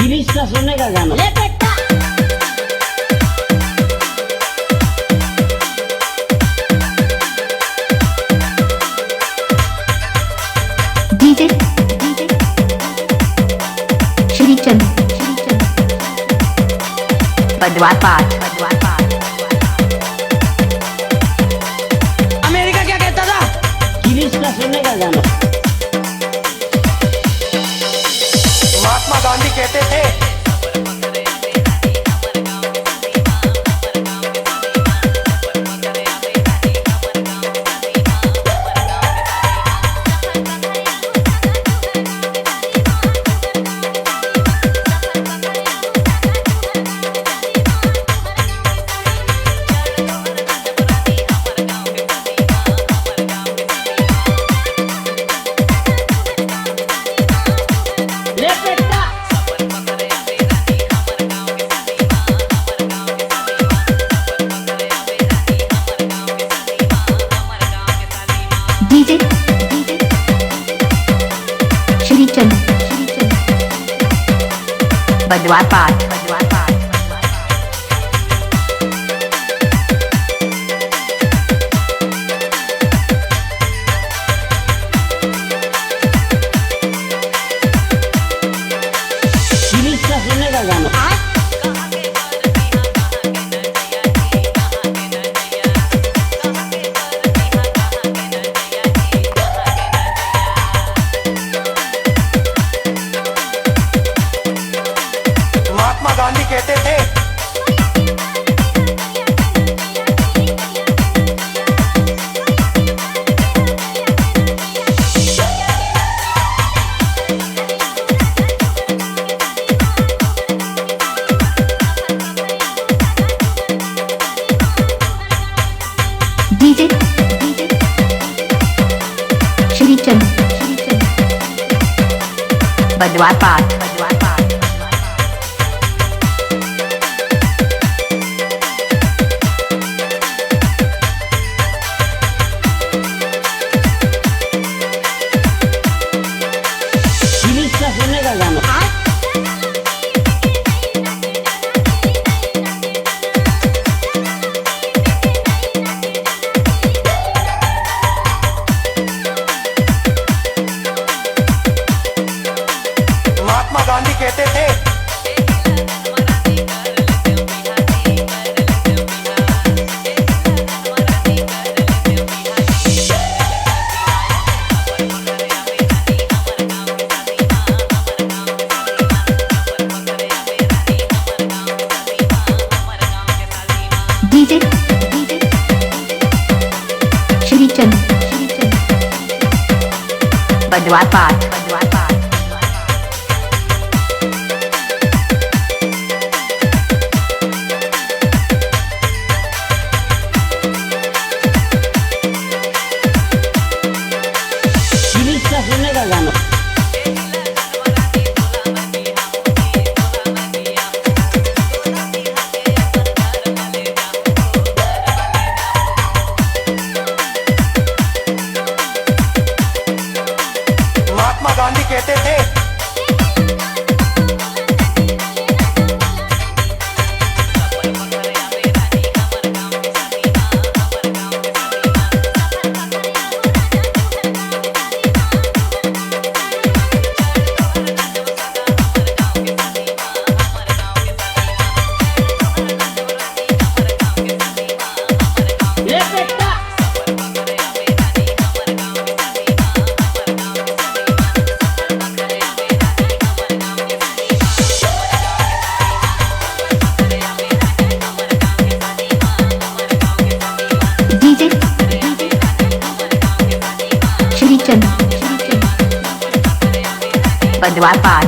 गिरीश का सोने का गाना। ले बेटा डीजे श्रीचंद बदवा पाठ अमेरिका क्या कहता था? गिरीश का सोने का गाना। महात्मा गांधी कहते थे ले बेटा डीजे श्रीचंद बदवा पाठ गिरीश का सोने का गाना। महात्मा गांधी कहते थे डीजे श्रीचंद बदवा पाठ गिरीश का सोने का गाना। महात्मा गांधी कहते थे डीजे श्रीचंद बदवा पाठ गिरीश का सोने का गाना। महात्मा गांधी कहते थे ले बेटा डीजे श्रीचंद बदवा पाठ